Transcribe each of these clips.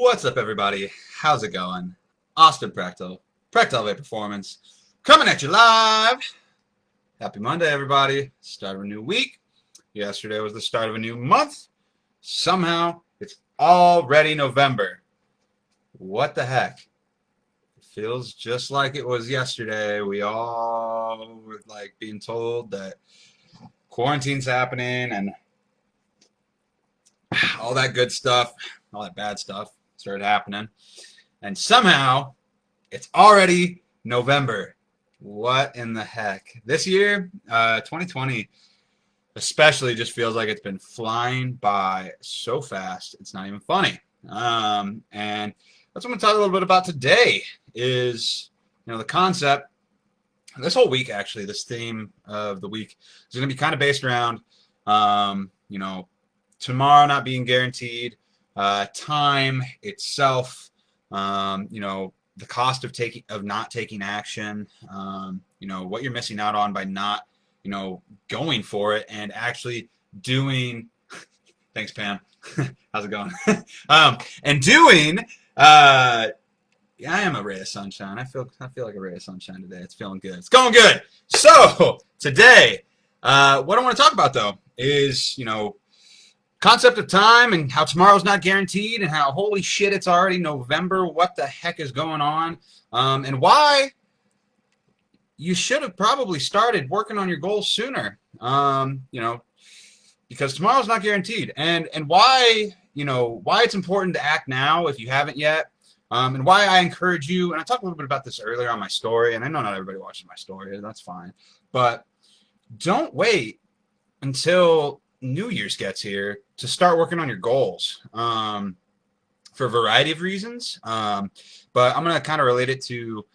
What's up, everybody? How's it going? Austin Practal Way Performance, coming at you live. Happy Monday, everybody. Start of a new week. Yesterday was the start of a new month. Somehow, it's already November. What the heck? It feels just like it was yesterday. We all were like being told that quarantine's happening and all that good stuff, all that bad stuff started happening. And somehow, it's already November. What in the heck? This year, 2020, especially, just feels like it's been flying by so fast, it's not even funny. And that's what I'm going to talk a little bit about today is, the concept. This whole week, actually, this theme of the week is going to be kind of based around, tomorrow not being guaranteed, time itself, the cost of not taking action, what you're missing out on by not, going for it and actually doing. Thanks, Pam. How's it going? And doing. I am a ray of sunshine. I feel like a ray of sunshine today. It's feeling good. It's going good. So today, what I want to talk about though is concept of time and how tomorrow's not guaranteed and how holy shit it's already November. What the heck is going on? And why you should have probably started working on your goals sooner. Because tomorrow's not guaranteed. And why it's important to act now if you haven't yet. And why I encourage you, and I talked a little bit about this earlier on my story, and I know not everybody watches my story, that's fine. But don't wait until New Year's gets here to start working on your goals for a variety of reasons. But I'm going to kind of relate it to,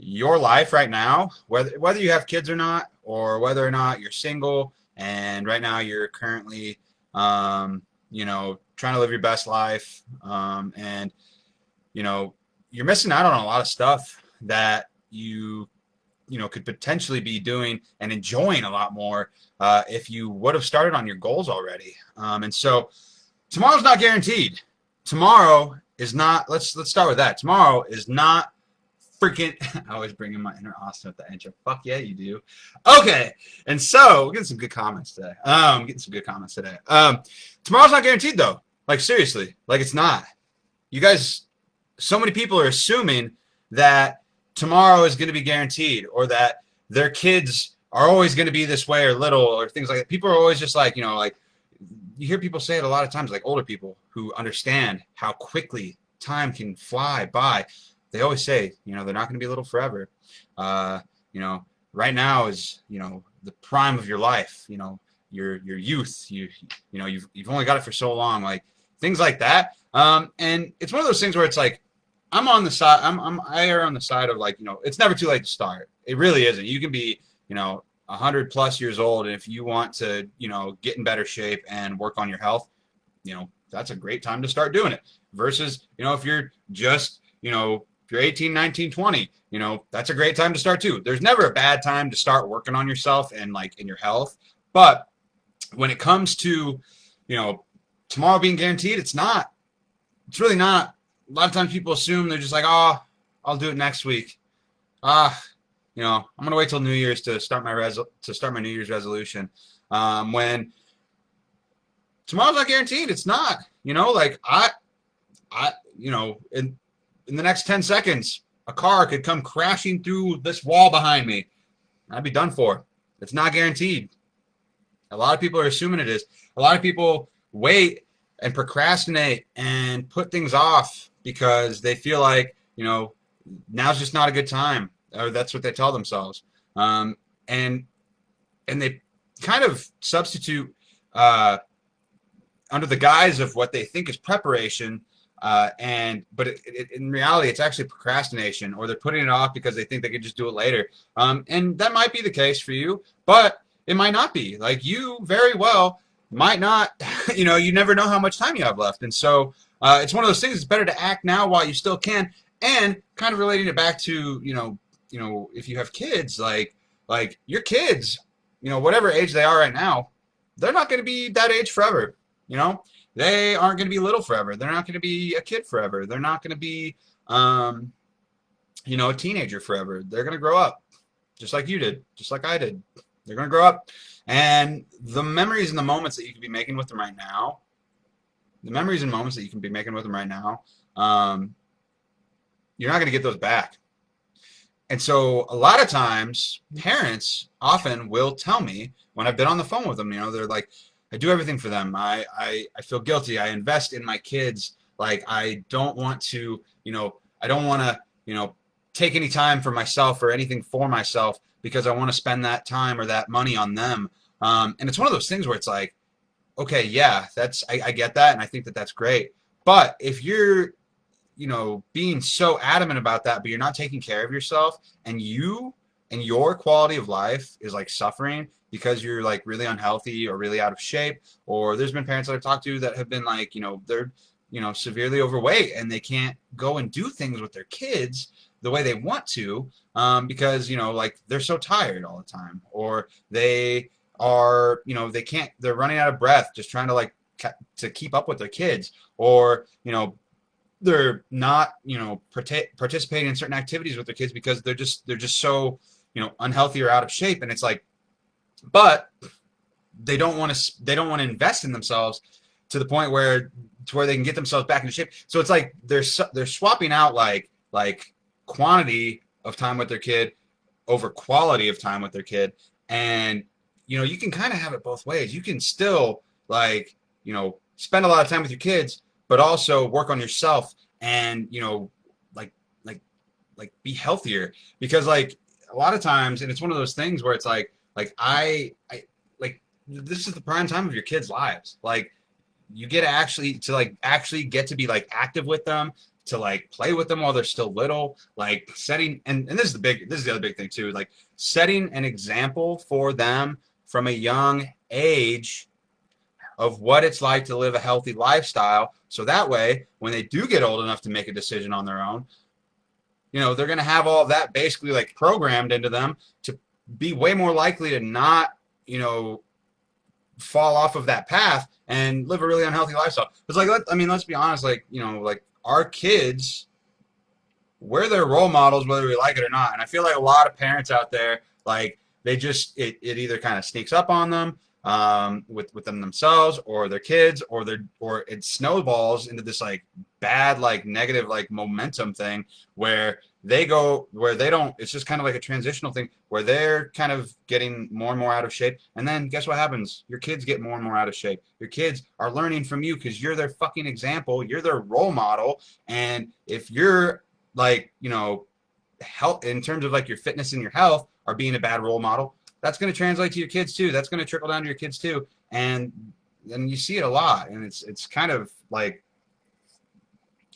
your life right now, whether you have kids or not, or whether or not you're single and right now you're currently, trying to live your best life. And you're missing out on a lot of stuff that you could potentially be doing and enjoying a lot more if you would have started on your goals already. And so tomorrow's not guaranteed. Tomorrow is not, let's start with that. Tomorrow is not freaking, I always bring in my inner Austin at the intro. Fuck yeah, you do. Okay. And so we're getting some good comments today. Tomorrow's not guaranteed though. Like seriously, like it's not. You guys, so many people are assuming that tomorrow is going to be guaranteed or that their kids are always going to be this way or little or things like that. People are always just like, like you hear people say it a lot of times, like older people who understand how quickly time can fly by. They always say, they're not going to be little forever. Right now is, the prime of your life, your youth, you've only got it for so long, like things like that. And it's one of those things where it's like, I err on the side of like, it's never too late to start. It really isn't. You can be, 100 plus years old. And if you want to, get in better shape and work on your health, that's a great time to start doing it versus, if you're just, if you're 18, 19, 20, that's a great time to start too. There's never a bad time to start working on yourself and like in your health. But when it comes to, tomorrow being guaranteed, it's not. It's really not. A lot of times people assume they're just like, oh, I'll do it next week. I'm gonna wait till New Year's to start my New Year's resolution. When tomorrow's not guaranteed, it's not. Like in the next 10 seconds, a car could come crashing through this wall behind me. I'd be done for. It's not guaranteed. A lot of people are assuming it is. A lot of people wait and procrastinate and put things off because they feel like, now's just not a good time, or that's what they tell themselves. And they kind of substitute under the guise of what they think is preparation, but in reality, it's actually procrastination, or they're putting it off because they think they could just do it later. And that might be the case for you, but it might not be. Like you very well might not, you never know how much time you have left. And so it's one of those things. It's better to act now while you still can. And kind of relating it back to, if you have kids, like your kids, whatever age they are right now, they're not going to be that age forever, they aren't going to be little forever. They're not going to be a kid forever. They're not going to be, um, a teenager forever. They're going to grow up just like you did, just like I did. They're going to grow up. And the memories and the moments that you can be making with them right now, the memories and moments that you can be making with them right now, um, you're not going to get those back. And so a lot of times, parents often will tell me when I've been on the phone with them, they're like, I do everything for them. I feel guilty. I invest in my kids. Like, I don't want to, I don't want to, take any time for myself or anything for myself because I want to spend that time or that money on them. And it's one of those things where it's like, okay, yeah, I get that. And I think that that's great. But if you're, being so adamant about that, but you're not taking care of yourself, and your quality of life is like suffering because you're like really unhealthy or really out of shape, or there's been parents that I've talked to that have been like, they're, severely overweight and they can't go and do things with their kids the way they want to, because, like they're so tired all the time, or they are, they're running out of breath just trying to like to keep up with their kids, or, they're not, participating in certain activities with their kids because they're just so, unhealthy or out of shape. And it's like, but they don't want to invest in themselves to the point where they can get themselves back into shape. So it's like they're swapping out like quantity of time with their kid over quality of time with their kid. And, you can kind of have it both ways. You can still like, spend a lot of time with your kids, but also work on yourself and, like be healthier, because like a lot of times, and it's one of those things where it's like I like, this is the prime time of your kids' lives. Like, you get actually get to be like active with them, to like play with them while they're still little, like setting, and this is the other big thing too, like setting an example for them from a young age of what it's like to live a healthy lifestyle. So that way, when they do get old enough to make a decision on their own, they're going to have all of that basically like programmed into them to be way more likely to not, fall off of that path and live a really unhealthy lifestyle. It's like, let's be honest, like, like our kids, we're their role models, whether we like it or not. And I feel like a lot of parents out there, like, they just, it either kind of sneaks up on them, with them themselves or their kids, or it snowballs into this like bad, like negative, like momentum thing where they don't, it's just kind of like a transitional thing where they're kind of getting more and more out of shape. And then guess what happens? Your kids get more and more out of shape. Your kids are learning from you because you're their fucking example. You're their role model. And if you're like, health in terms of like your fitness and your health are being a bad role model, that's going to translate to your kids too. That's going to trickle down to your kids too. And you see it a lot. And it's kind of like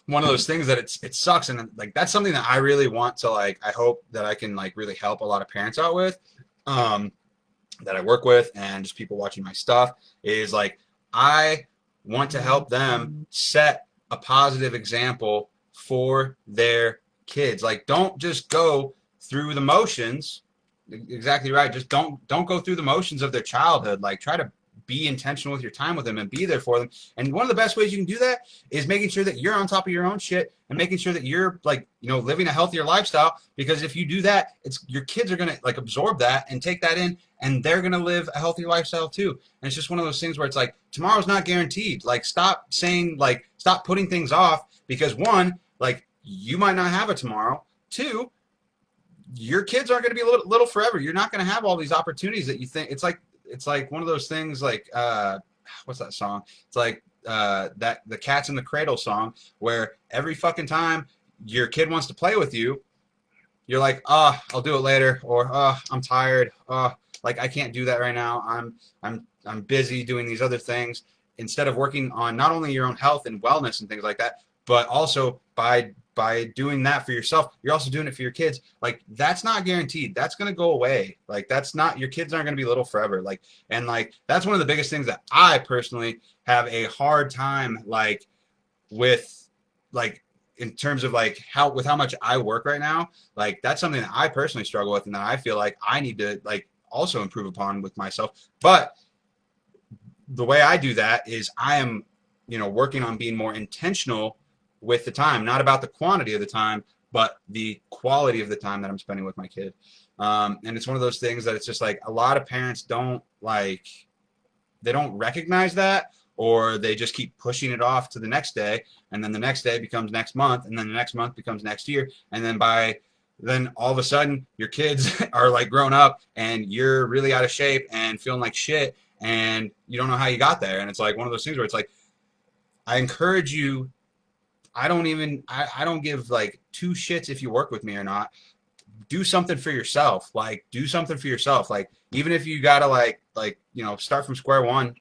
one of those things that it sucks. And like, that's something that I really want to like, I hope that I can like really help a lot of parents out with, that I work with, and just people watching my stuff, is like, I want to help them set a positive example for their kids. Like, don't just go through the motions. Exactly right. Just don't go through the motions of their childhood. Like, try to be intentional with your time with them and be there for them. And one of the best ways you can do that is making sure that you're on top of your own shit and making sure that you're like, living a healthier lifestyle. Because if you do that, your kids are going to like absorb that and take that in, and they're going to live a healthy lifestyle too. And it's just one of those things where it's like, tomorrow's not guaranteed. Like, stop putting things off, because one, like, you might not have a tomorrow. Two, your kids aren't going to be little forever. You're not going to have all these opportunities that you think. It's like one of those things like, what's that song? It's like that the Cats in the Cradle song, where every fucking time your kid wants to play with you, you're like, I'll do it later, or I'm tired, like I can't do that right now. I'm busy doing these other things, instead of working on not only your own health and wellness and things like that, but also by doing that for yourself, you're also doing it for your kids. Like, that's not guaranteed. That's going to go away. Like, your kids aren't going to be little forever. Like, and like, that's one of the biggest things that I personally have a hard time, like, with, like, in terms of like how much I work right now. Like, that's something that I personally struggle with, and that I feel like I need to like also improve upon with myself. But the way I do that is I am working on being more intentional with the time, not about the quantity of the time, but the quality of the time that I'm spending with my kid. And it's one of those things that it's just like a lot of parents they don't recognize that, or they just keep pushing it off to the next day, and then the next day becomes next month, and then the next month becomes next year, and then all of a sudden your kids are like grown up and you're really out of shape and feeling like shit, and you don't know how you got there. And it's like one of those things where it's like, I encourage you. I don't give like two shits if you work with me or not. Do something for yourself. Like, do something for yourself. Like, even if you gotta start from square one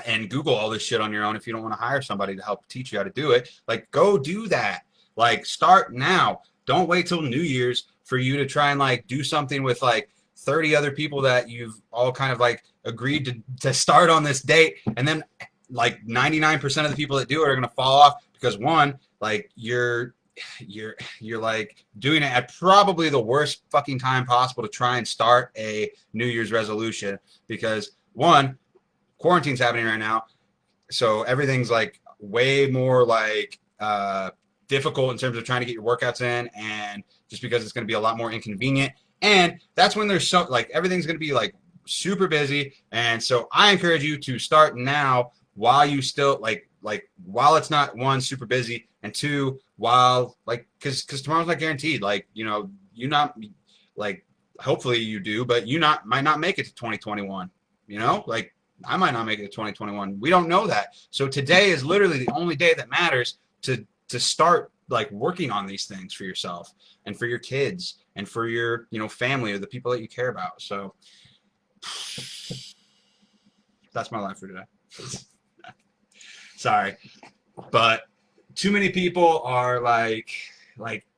and Google all this shit on your own, if you don't want to hire somebody to help teach you how to do it, like, go do that. Like, start now. Don't wait till New Year's for you to try and like do something with like 30 other people that you've all kind of like agreed to start on this date, and then like 99% of the people that do it are going to fall off because, one, like you're like doing it at probably the worst fucking time possible to try and start a New Year's resolution, because, one, quarantine's happening right now, so everything's like way more like difficult in terms of trying to get your workouts in, and just because it's going to be a lot more inconvenient, and that's when there's everything's going to be like super busy. And so I encourage you to start now while you still while it's not, one, super busy, and two, while because tomorrow's not guaranteed. Hopefully you do, but might not make it to 2021. I might not make it to 2021. We don't know that. So today is literally the only day that matters to start like working on these things for yourself and for your kids and for your family or the people that you care about. So that's my life for today. Sorry, but too many people are like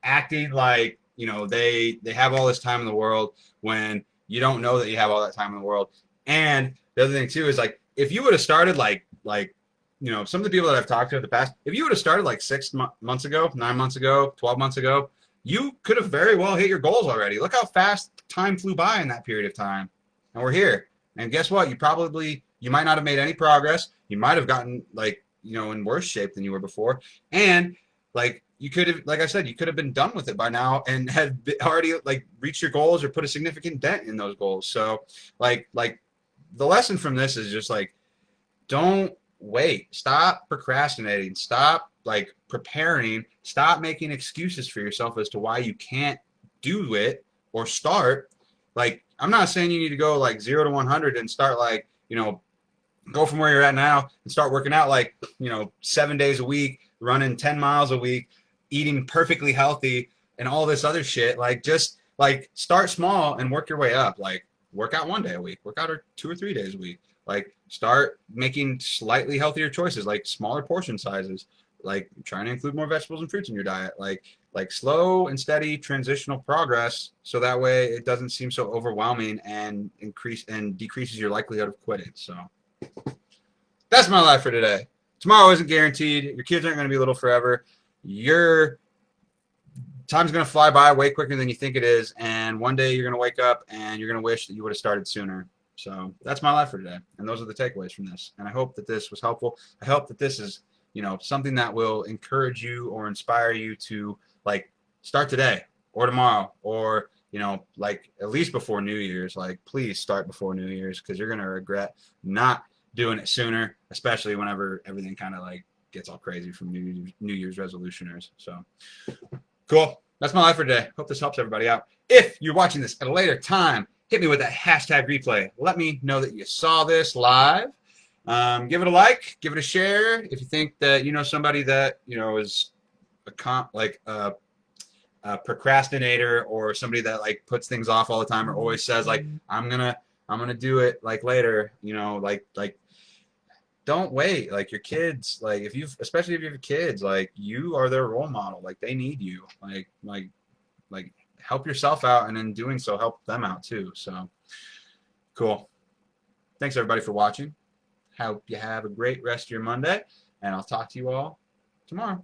acting like they have all this time in the world when you don't know that you have all that time in the world. And the other thing too is, like, if you would have started some of the people that I've talked to in the past, if you would have started like 6 months ago, 9 months ago, 12 months ago, you could have very well hit your goals already. Look how fast time flew by in that period of time, and we're here. And guess what? You might not have made any progress. You might have gotten in worse shape than you were before. And you could have, like I said, you could have been done with it by now and had already reached your goals or put a significant dent in those goals. So the lesson from this is just don't wait. Stop procrastinating. Stop preparing. Stop making excuses for yourself as to why you can't do it or start. I'm not saying you need to go 0 to 100 and start go from where you're at now and start working out 7 days a week, running 10 miles a week, eating perfectly healthy and all this other shit. Just start small and work your way up. Work out 1 day a week, work out 2 or 3 days a week. Start making slightly healthier choices, smaller portion sizes, trying to include more vegetables and fruits in your diet, slow and steady transitional progress, so that way it doesn't seem so overwhelming and decreases your likelihood of quitting. So that's my life for today. Tomorrow isn't guaranteed. Your kids aren't going to be little forever. Your time's going to fly by way quicker than you think it is, and one day you're going to wake up and you're going to wish that you would have started sooner. So that's my life for today, and those are the takeaways from this. And I hope that this was helpful. I hope that this is something that will encourage you or inspire you to start today or tomorrow, or at least before New Year's. Please start before New Year's, because you're going to regret not doing it sooner, especially whenever everything kind of gets all crazy from New Year's resolutioners. So cool. That's my life for today. Hope this helps everybody out. If you're watching this at a later time, hit me with that hashtag replay. Let me know that you saw this live. Give it a like, give it a share. If you think that somebody that is a procrastinator, or somebody that puts things off all the time, or always says I'm gonna do it later, don't wait. Your kids, especially if you have kids, you are their role model. They need you. Help yourself out, and in doing so, help them out too. So cool. Thanks everybody for watching. Hope you have a great rest of your Monday, and I'll talk to you all tomorrow.